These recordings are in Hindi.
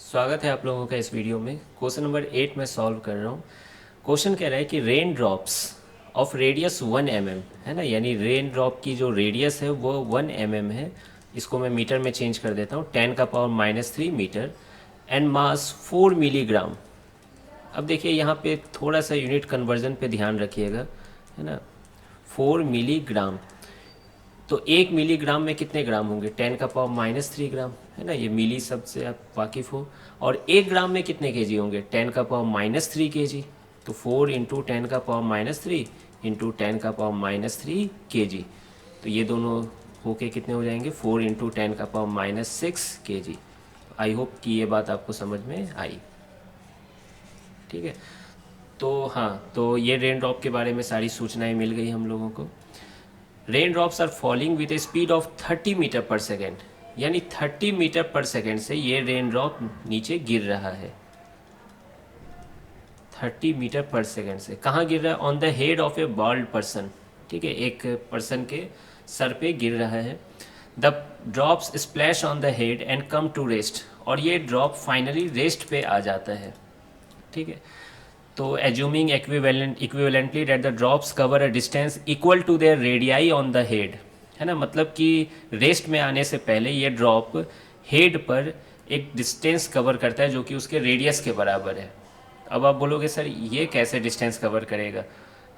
स्वागत है आप लोगों का इस वीडियो में। क्वेश्चन नंबर 8 में सॉल्व कर रहा हूँ। क्वेश्चन कह रहा है कि rain drops of radius 1 mm है ना, यानी रेन ड्रॉप की जो रेडियस है वो 1 mm है। इसको मैं मीटर में चेंज कर देता हूँ, 10⁻³ मीटर एंड मास 4 मिलीग्राम। अब देखिए यहाँ पे थोड़ा सा यूनिट कन्वर्जन पे ध्यान रखिएगा, है ना। 4 मिलीग्राम, तो 1 मिलीग्राम में कितने ग्राम होंगे? 10⁻³ है ना, ये मिली शब्द से आप वाकिफ़ हो। और 1 ग्राम में कितने केजी होंगे? 10⁻³ केजी। तो 4 इंटू 10⁻³ इंटू 10⁻³ केजी, तो ये दोनों होके कितने हो जाएंगे? 4 इंटू 10⁻6 केजी। आई होप कि ये बात आपको समझ में आई। ठीक है, तो हाँ, तो ये रेन ड्रॉप के बारे में सारी सूचनाएं मिल गई हम लोगों को। Rain drops are falling with a speed of 30 meter per second, यानी 30 मीटर पर सेकेंड से ये रेन ड्रॉप नीचे गिर रहा है। 30 मीटर पर सेकेंड से कहाँ गिर रहा है? On the head of a bald person. ठीक है, एक पर्सन के सर पे गिर रहा है। The drops splash on the head and come to rest, और ये ड्रॉप फाइनली रेस्ट पे आ जाता है। ठीक है, तो assuming equivalently that the drops cover a distance equal to their radii on the head, है ना, मतलब कि रेस्ट में आने से पहले ये ड्रॉप हेड पर एक डिस्टेंस कवर करता है जो कि उसके रेडियस के बराबर है। अब आप बोलोगे सर ये कैसे डिस्टेंस कवर करेगा,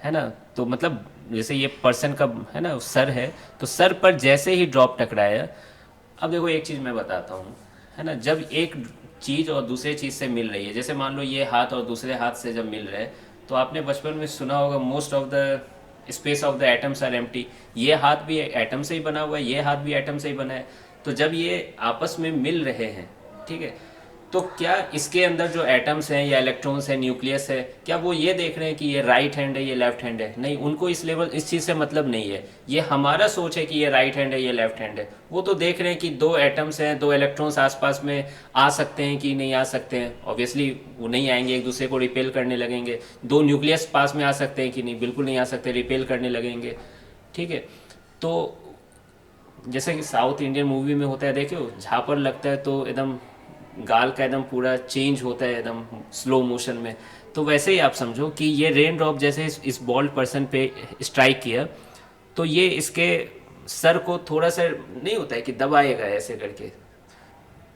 है ना। तो मतलब जैसे ये पर्सन का, है ना, सर है, तो सर पर जैसे ही ड्रॉप टकराया। अब देखो एक चीज़ मैं बताता हूँ, है ना, जब एक चीज़ और दूसरे चीज़ से मिल रही है, जैसे मान लो ये हाथ और दूसरे हाथ से जब मिल रहे हैं, तो आपने बचपन में सुना होगा most of the space of the atoms are empty. ये हाथ भी एटम से ही बना हुआ है, ये हाथ भी एटम से ही बना है। तो जब ये आपस में मिल रहे हैं, ठीक है, तो क्या इसके अंदर जो एटम्स हैं या इलेक्ट्रॉन्स हैं, न्यूक्लियस है, क्या वो ये देख रहे हैं कि ये राइट हैंड है ये लेफ्ट हैंड है? नहीं, उनको इस चीज़ से मतलब नहीं है। ये हमारा सोच है कि ये राइट हैंड है ये लेफ्ट हैंड है। वो तो देख रहे हैं कि दो एटम्स हैं, दो इलेक्ट्रॉन्स आसपास में आ सकते हैं कि नहीं आ सकते हैं। ऑब्वियसली वो नहीं आएंगे, एक दूसरे को रिपेल करने लगेंगे। दो न्यूक्लियस पास में आ सकते हैं कि नहीं? बिल्कुल नहीं आ सकते, रिपेल करने लगेंगे। ठीक है, तो जैसे कि साउथ इंडियन मूवी में होता है, देखो झापर लगता है तो एकदम गाल का एकदम पूरा चेंज होता है एकदम स्लो मोशन में। तो वैसे ही आप समझो कि ये रेन ड्रॉप जैसे इस बॉल्ड पर्सन पे स्ट्राइक किया, तो ये इसके सर को थोड़ा सा नहीं होता है कि दबाएगा ऐसे करके।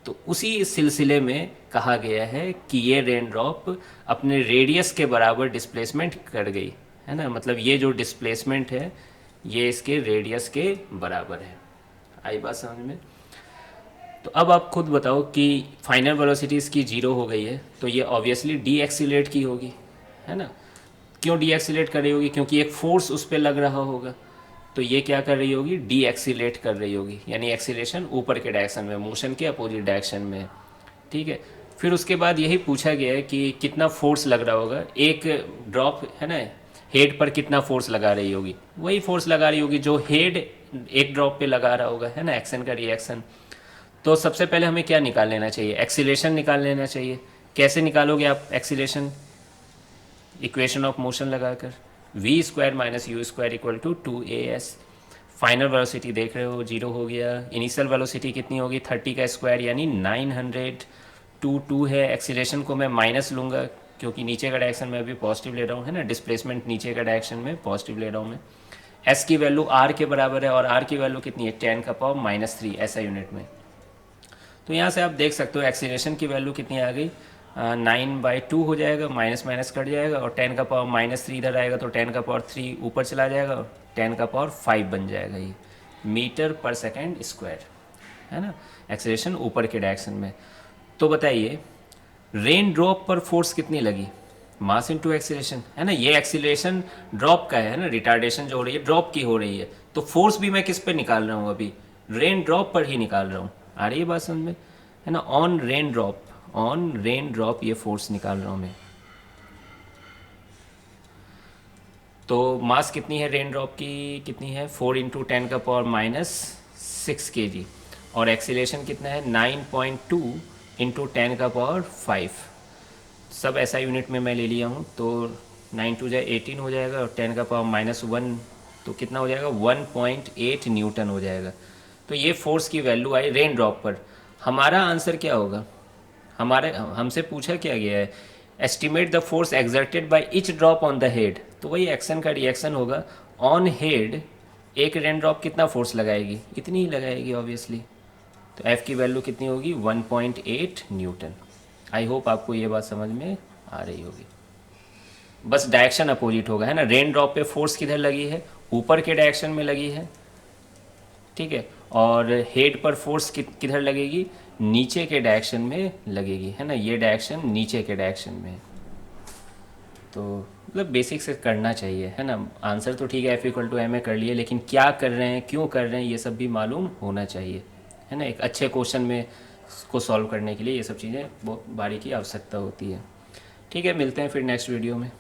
तो उसी सिलसिले में कहा गया है कि ये रेन ड्रॉप अपने रेडियस के बराबर डिस्प्लेसमेंट कर गई, है ना, मतलब ये जो डिस्प्लेसमेंट है ये इसके रेडियस के बराबर है। आई बात समझ में? तो अब आप खुद बताओ कि फाइनल वेलोसिटी इसकी 0 हो गई है, तो ये ऑब्वियसली डी एक्सीलेट की होगी, है ना। क्यों डी एक्सीलेट कर रही होगी? क्योंकि एक फोर्स उस पर लग रहा होगा। तो ये क्या कर रही होगी? डी एक्सीलेट कर रही होगी, यानी एक्सीलेशन ऊपर के डायरेक्शन में, मोशन के अपोजिट डायरेक्शन में। ठीक है, फिर उसके बाद यही पूछा गया है कि कितना फोर्स लग रहा होगा, एक ड्रॉप है ना हेड पर कितना फोर्स लगा रही होगी? वही फोर्स लगा रही होगी जो हेड एक ड्रॉप पे लगा रहा होगा, है ना, एक्शन का रिएक्शन। तो सबसे पहले हमें क्या निकाल लेना चाहिए? एक्सीलेशन निकाल लेना चाहिए। कैसे निकालोगे आप एक्सीलेशन? इक्वेशन ऑफ मोशन लगाकर, v² - u² = 2as। Final velocity देख रहे हो 0 हो गया। इनिशियल वेलोसिटी कितनी होगी? 30 का स्क्वायर यानी 900। 2 है। एक्सीलेशन को मैं माइनस लूँगा क्योंकि नीचे का डायरेक्शन में अभी पॉजिटिव ले रहा हूँ, है ना, डिस्प्लेसमेंट नीचे का डायरेक्शन में पॉजिटिव ले रहा हूँ मैं। एस की वैल्यू आर के बराबर है, और आर की वैल्यू कितनी है? 10⁻³ ऐसा यूनिट में। तो यहाँ से आप देख सकते हो एक्सीलरेशन की वैल्यू कितनी आ गई, 9/2 हो जाएगा, माइनस माइनस कट जाएगा, और 10⁻³ इधर आएगा तो 10⁻³ ऊपर चला जाएगा, और 10⁻5 बन जाएगा ये मीटर पर सेकेंड स्क्वायर, है ना, एक्सीलरेशन ऊपर के डायरेक्शन में। तो बताइए रेन ड्रॉप पर फोर्स कितनी लगी? मास इनटू एक्सीलरेशन, है ना। ये एक्सीलरेशन ड्रॉप का है ना, रिटार्डेशन जो हो रही है ड्रॉप की हो रही है। तो फोर्स भी मैं किस पे निकाल रहा हूँ? अभी रेन ड्रॉप पर ही निकाल रहा हूँ। आ रही है बात समझ में, है ना। ऑन रेन ड्रॉप ये फोर्स निकाल रहा हूँ मैं। तो मास कितनी है रेन ड्रॉप की? कितनी है? 4 इंटू 10⁻6 kg। और एक्सीलेशन कितना है? 9.2 इंटू 10⁻5। सब ऐसा यूनिट में मैं ले लिया हूँ, तो 9 2 जाए 18 हो जाएगा, और 10⁻1 तो कितना हो जाएगा? 1.8 न्यूटन हो जाएगा। तो ये फोर्स की वैल्यू आई रेन ड्रॉप पर। हमारा आंसर क्या होगा? हमसे पूछा क्या गया है, estimate the force exerted by each drop on the head, तो वही एक्शन का रिएक्शन होगा। ऑन हेड एक रेन ड्रॉप कितना फोर्स लगाएगी, इतनी ही लगाएगी ऑब्वियसली। तो एफ की वैल्यू कितनी होगी, 1.8 न्यूटन। आई होप आपको ये बात समझ में आ रही होगी। बस डायरेक्शन अपोजिट होगा, है ना। रेन ड्रॉप पे फोर्स किधर लगी है, ऊपर के डायरेक्शन में लगी है, ठीक है। और हेड पर फोर्स किधर लगेगी, नीचे के डायरेक्शन में लगेगी, है ना। ये डायरेक्शन नीचे के डायरेक्शन में है। तो मतलब बेसिक से करना चाहिए, है ना। आंसर तो ठीक है, F=ma कर लिए, लेकिन क्या कर रहे हैं, क्यों कर रहे हैं, ये सब भी मालूम होना चाहिए, है ना। एक अच्छे क्वेश्चन में को सॉल्व करने के लिए ये सब चीज़ें बहुत बारीकी आवश्यकता होती है। ठीक है, मिलते हैं फिर नेक्स्ट वीडियो में।